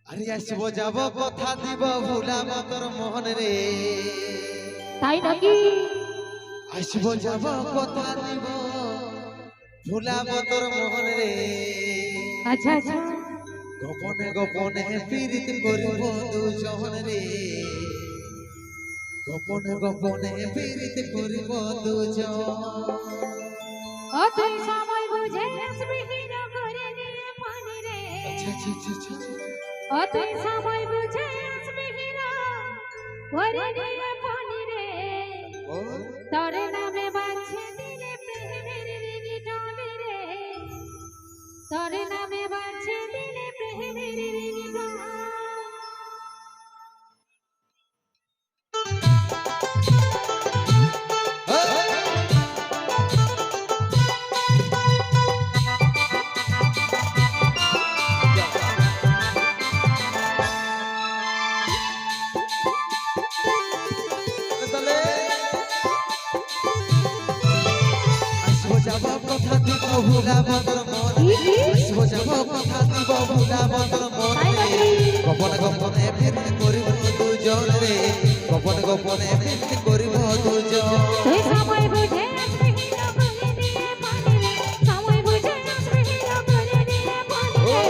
আরে আসবো যাব কথা দিব ভুলাব তোর মন রে তাই নাকি? আসবো যাব কথা দিব ভুলাব তোর মন রে আচ্ছা আচ্ছা গোপনে গোপনে পীড়িত করিব দুজন রে গোপনে গোপনে পীড়িত করিব দুজন ও তুই সময় বুঝে আসবি হিরো করে নিয়ে পানি রে। আচ্ছা আচ্ছা আচ্ছা আচ্ছা ও তুই সময় বুঝে আসবি হিরো করে নিয়ে পানি রে। ও তোর নামে বাঁচে দিলে প্রেমের রিংটোন রে। তোর নামে বাঁচে দিলে প্রেমের রিংটোন। আসবো যাব কথা দিব ভুলাব তোর মন রে আসবো যাব কথা দিব ভুলাব তোর মন রে গোপনে গোপনে পীড়িত করিব দুজন রে গোপনে গোপনে পীড়িত করিব দুজন তুই সময় বুঝে আসবি হিরো করে নিয়ে পানি রে। সময় বুঝে আসবি হিরো করে নিয়ে পানি রে।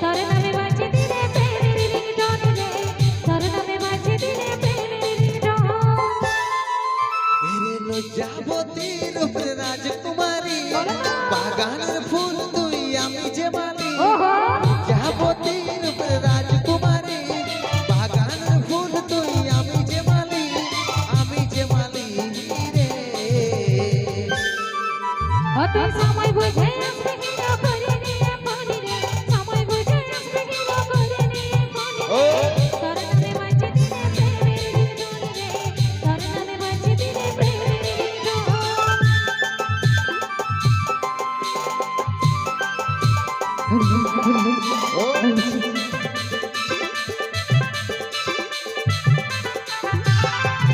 তোর নামে বাঁচে দিলে প্রেমের রিংটোন রে। তোর নামে বাঁচে দিলে প্রেমের রিংটোন। এরে লজ্জাবতী রূপের রাজকুমারী বাগানের ফুল তুই আমি যে মালি ওহো লজ্জাবতী রূপের রাজকুমারী বাগানের ফুল তুই আমি যে মালি রে ও তুই সময় বুঝে আসবি হিরো করে নিয়ে পানি রে। সময় বুঝে আসবি হিরো করে নিয়ে পানি রে। তোর নামে বাঁচে দিলে প্রেমের রিংটোন রে। তোর নামে বাঁচে দিলে প্রেমের রিংটোন।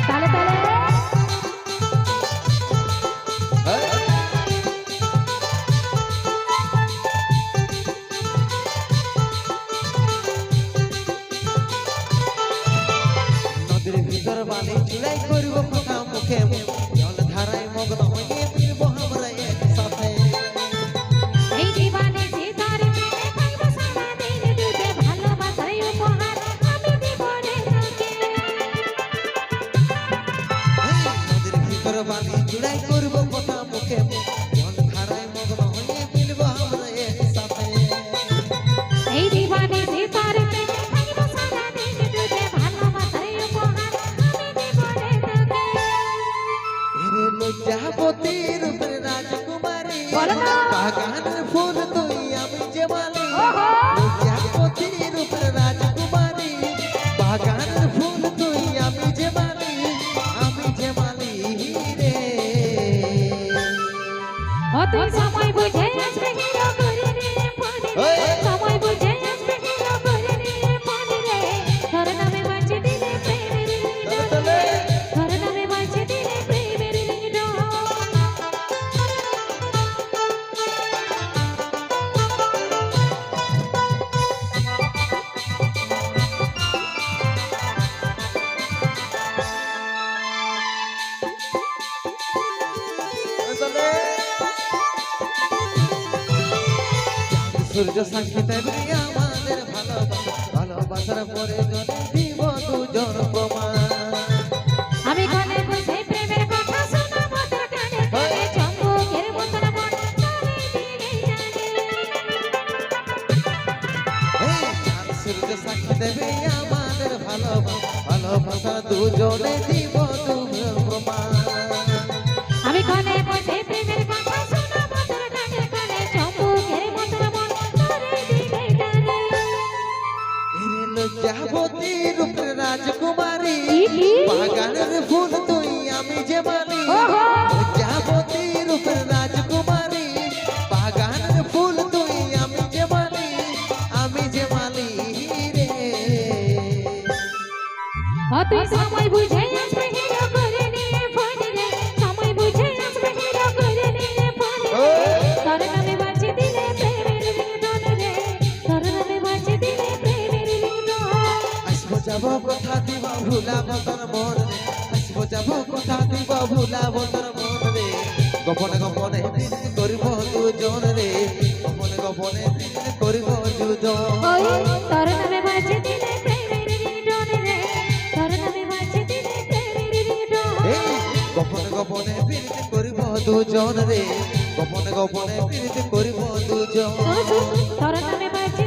তালে তালে নদীর ভিতর বালি চুলাই করব কথা মুখে জল ধারায় মগ্ন হয়ে ফিরব আমরা একসাথে এই জীবনে যে তার প্রেমে থাকব সারা দিন ডুবে ভালোবাসার উপহার আমি দিব রে তোকে। নদীর ভিতর বালি চুলাই করব কথা মুখে জল ধারায় মগ্ন হয়ে ফিরব আমরা একসাথে এই জীবনে যে তার প্রেমে থাকব সারা দিন ডুবে ভালোবাসার উপহার আমি দিব রে তোকে। এরে লজ্জাবতী রূপের রাজকুমারী বলো না। বাগানের ফুল তুই আমি যে মালি ওহো। লজ্জাবতী রূপের রাজকুমারী বাগানের ফুল তুই আমি যে মালি রে ও তুই সময় বুঝে আসবি হিরো করে নিয়ে পানি রে। সময় বুঝে আসবি হিরো করে নিয়ে পানি রে। তোর নামে বাঁচে দিলে প্রেমের রিংটোন রে। তোর নামে বাঁচে দিলে প্রেমের রিংটোন। সূর্য সাক্ষী দেবে আমাদের ভালোবাসার পরে যদি দিব দুজন প্রমাণ আমি কানে বসে প্রেমের কথা শোনাবো তোর কানে কানে চম্বুকের মতন মন তারে দিলেই জানে। চাঁদ সূর্য সাক্ষী দেবে আমাদের ভালোবাসার দুজনে দিব দুজন প্রমাণ আমি কানে বসে প্রেমের কথা শোনাবো তোর কানে কানে চম্বুকের মতন মন তারে দিলেই জানে। এরে লজ্জাবতী রূপের রাজকুমারী কি? বাগানের ফুল তুই আমি যে মালি ওহো। লজ্জাবতী রূপের রাজকুমারী বাগানের ফুল তুই আমি যে মালি রে ও তুই সময় বুঝে আসবি হিরো করে নিয়ে পানি রে। সময় বুঝে আসবি হিরো করে নিয়ে পানি রে। তোর নামে বাঁচে দিলে প্রেমের রিংটোন রে। তোর নামে বাঁচে দিলে প্রেমের রিংটোন। যাব কথা দিব ভুলাব তোর মন রে আসব যাব কথা দিব ভুলাব তোর মন রে গোপনে গোপনে প্রীতি করিব দুজন রে গোপনে গোপনে প্রীতি করিব দুজন ওই তোর নামে বাজে দিনে প্রেমের রিংটোন রে তোর নামে বাজে দিনে প্রেমের রিংটোন গোপনে গোপনে প্রীতি করিব দুজন রে গোপনে গোপনে প্রীতি করিব দুজন তোর নামে বাজে